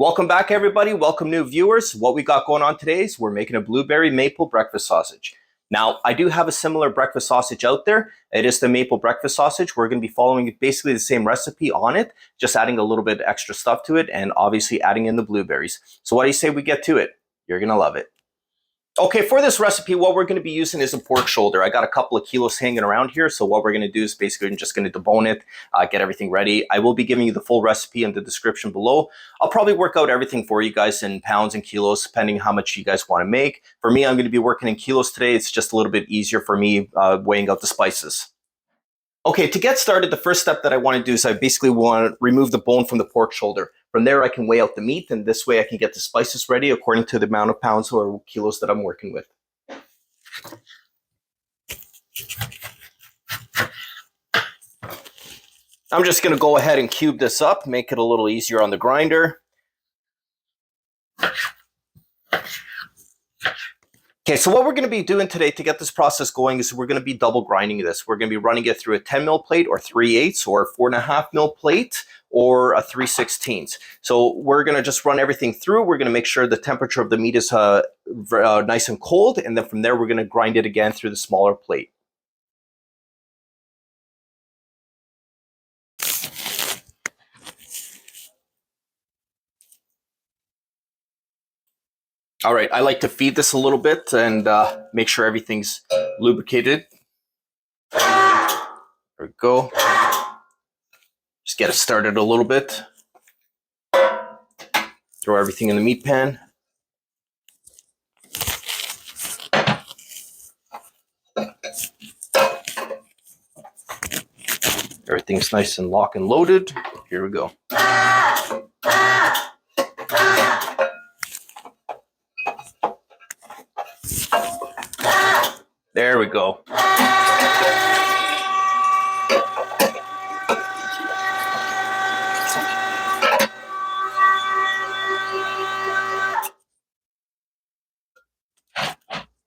Welcome back, everybody. Welcome, new viewers. What we got going on today is we're making a blueberry maple breakfast sausage. Now, I do have a similar breakfast sausage out there. It is the maple breakfast sausage. We're going to be following basically the same recipe on it, just adding a little bit extra stuff to it and obviously adding in the blueberries. So what do you say we get to it? You're going to love it. Okay, for this recipe, what we're going to be using is a pork shoulder. I got a couple of kilos hanging around here, so what we're going to do is basically I'm just going to debone it, get everything ready. I will be giving you the full recipe in the description below. I'll probably work out everything for you guys in pounds and kilos, depending how much you guys want to make. For me, I'm going to be working in kilos today. It's just a little bit easier for me weighing out the spices. Okay, to get started, the first step that I want to do is I basically want to remove the bone from the pork shoulder. From there, I can weigh out the meat, and this way I can get the spices ready according to the amount of pounds or kilos that I'm working with. I'm just going to go ahead and cube this up, make it a little easier on the grinder. Okay, so what we're going to be doing today to get this process going is we're going to be double grinding this. We're going to be running it through a 10 mil plate or 3/8 or 4.5 mil plate or a 3/16. So we're going to just run everything through. We're going to make sure the temperature of the meat is nice and cold. And then from there, we're going to grind it again through the smaller plate. All right, I like to feed this a little bit and make sure everything's lubricated. There we go. Just get it started a little bit. Throw everything in the meat pan. Everything's nice and locked and loaded. Here we go. There we go.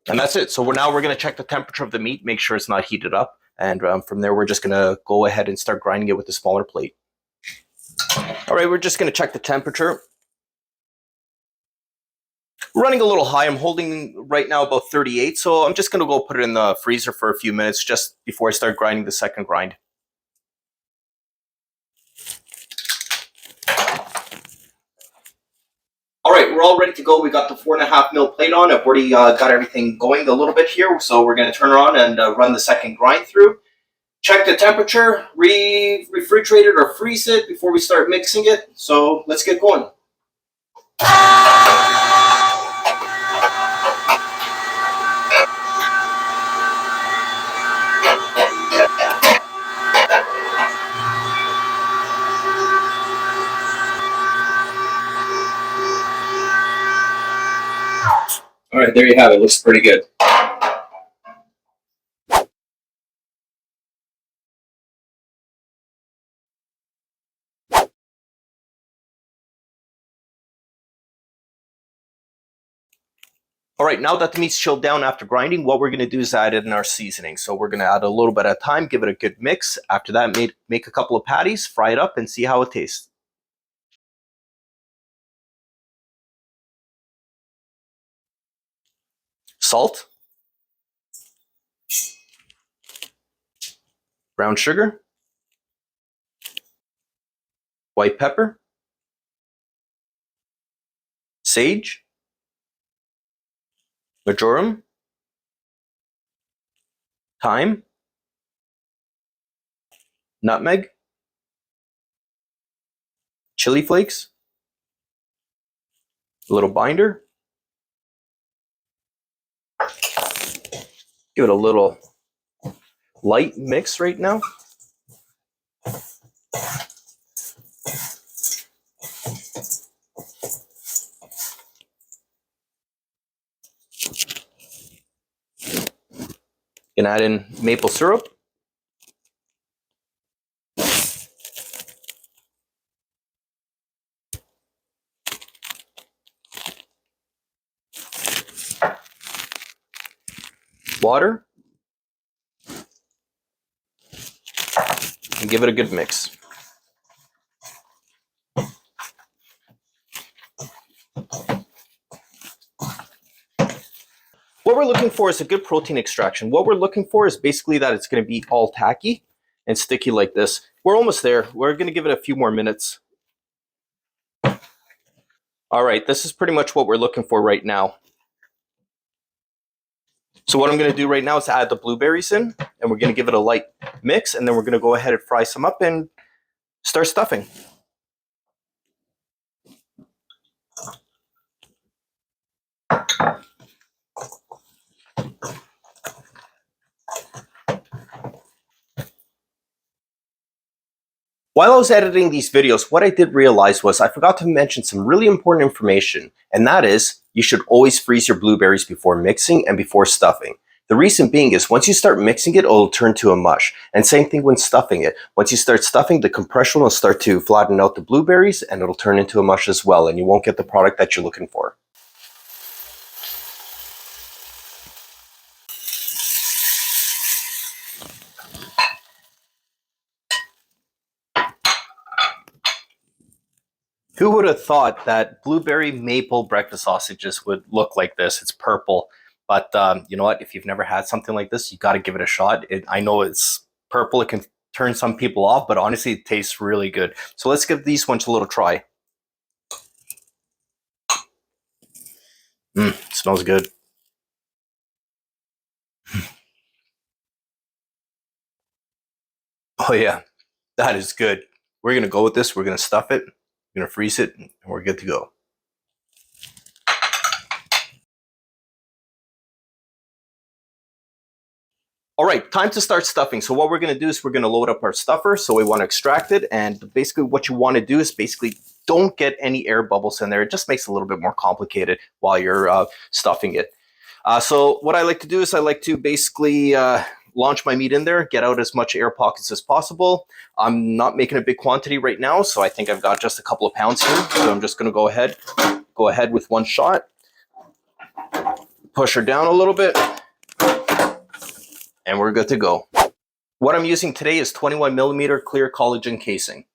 And that's it. So now we're going to check the temperature of the meat, make sure it's not heated up. And from there, we're just going to go ahead and start grinding it with the smaller plate. All right, we're just going to check the temperature. Running a little high. I'm holding right now about 38. So I'm just going to go put it in the freezer for a few minutes just before I start grinding the second grind. All right, we're all ready to go. We got the 4.5 mil plate on. I've already got everything going a little bit here. So we're going to turn it on and run the second grind through. Check the temperature, refrigerate it or freeze it before we start mixing it. So let's get going. All right, there you have it. Looks pretty good. All right, now that the meat's chilled down after grinding, what we're going to do is add in our seasoning. So we're going to add a little bit at a time, give it a good mix. After that, make a couple of patties, fry it up, and see how it tastes. Salt. Brown sugar. White pepper. Sage. Marjoram. Thyme. Nutmeg. Chili flakes. A little binder. Give it a little light mix right now. You can add in maple syrup. Water. And give it a good mix. looking for is a good protein extraction. What we're looking for is basically that it's going to be all tacky and sticky like this. We're almost there. We're going to give it a few more minutes. All right, this is pretty much what we're looking for right now. So what I'm going to do right now is add the blueberries in, and we're going to give it a light mix, and then we're going to go ahead and fry some up and start stuffing. While I was editing these videos, what I did realize was I forgot to mention some really important information, and that is you should always freeze your blueberries before mixing and before stuffing. The reason being is once you start mixing it, it'll turn to a mush. And same thing when stuffing it. Once you start stuffing, the compression will start to flatten out the blueberries and it'll turn into a mush as well, and you won't get the product that you're looking for. Who would have thought that blueberry maple breakfast sausages would look like this? It's purple, but you know what? If you've never had something like this, you got to give it a shot. I know it's purple. It can turn some people off, but honestly, it tastes really good. So let's give these ones a little try. Smells good. Oh yeah, that is good. We're going to go with this. We're going to stuff it. We're going to freeze it, and we're good to go. All right, time to start stuffing. So what we're going to do is we're going to load up our stuffer. So we want to extract it. And basically what you want to do is basically don't get any air bubbles in there. It just makes it a little bit more complicated while you're stuffing it. So what I like to do is I like to basically launch my meat in there, get out as much air pockets as possible. I'm not making a big quantity right now, so I think I've got just a couple of pounds here. So I'm just going to go ahead with one shot. Push her down a little bit. And we're good to go. What I'm using today is 21 millimeter clear collagen casing.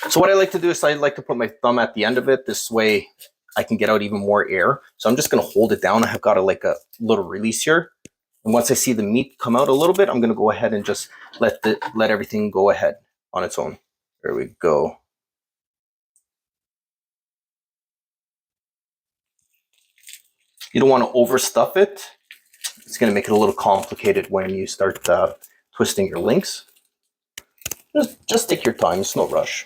So what I like to do is I like to put my thumb at the end of it. This way I can get out even more air. So I'm just going to hold it down. I have got a little release here. And once I see the meat come out a little bit, I'm going to go ahead and just let everything go ahead on its own. There we go. You don't want to overstuff it. It's going to make it a little complicated when you start twisting your links. Just take your time. It's no rush.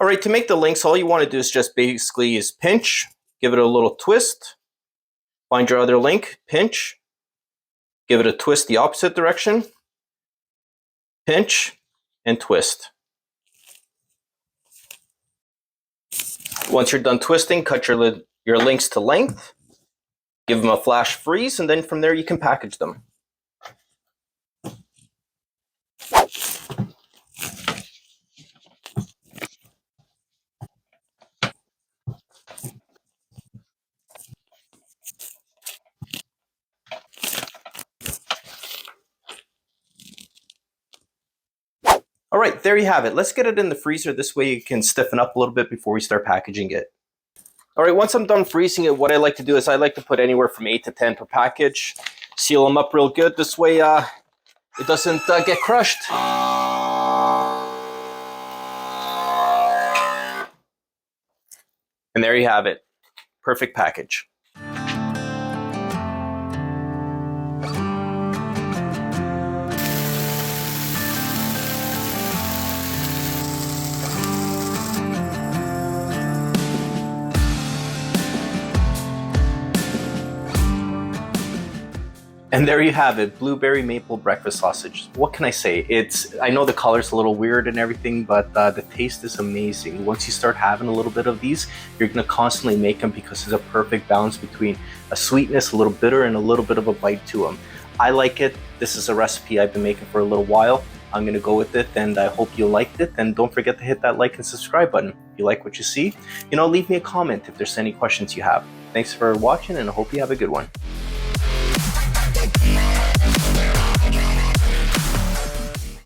All right, to make the links, all you want to do is just basically pinch, give it a little twist, find your other link, pinch, give it a twist the opposite direction, pinch, and twist. Once you're done twisting, cut your links to length, give them a flash freeze, and then from there you can package them. All right, there you have it. Let's get it in the freezer. This way you can stiffen up a little bit before we start packaging it. All right, once I'm done freezing it, what I like to do is I like to put anywhere from 8 to 10 per package. Seal them up real good. This way it doesn't get crushed. And there you have it. Perfect package. And there you have it, blueberry maple breakfast sausage. What can I say? I know the color's a little weird and everything, but the taste is amazing. Once you start having a little bit of these, you're gonna constantly make them because there's a perfect balance between a sweetness, a little bitter, and a little bit of a bite to them. I like it. This is a recipe I've been making for a little while. I'm gonna go with it, and I hope you liked it. And don't forget to hit that like and subscribe button. If you like what you see, leave me a comment if there's any questions you have. Thanks for watching, and I hope you have a good one.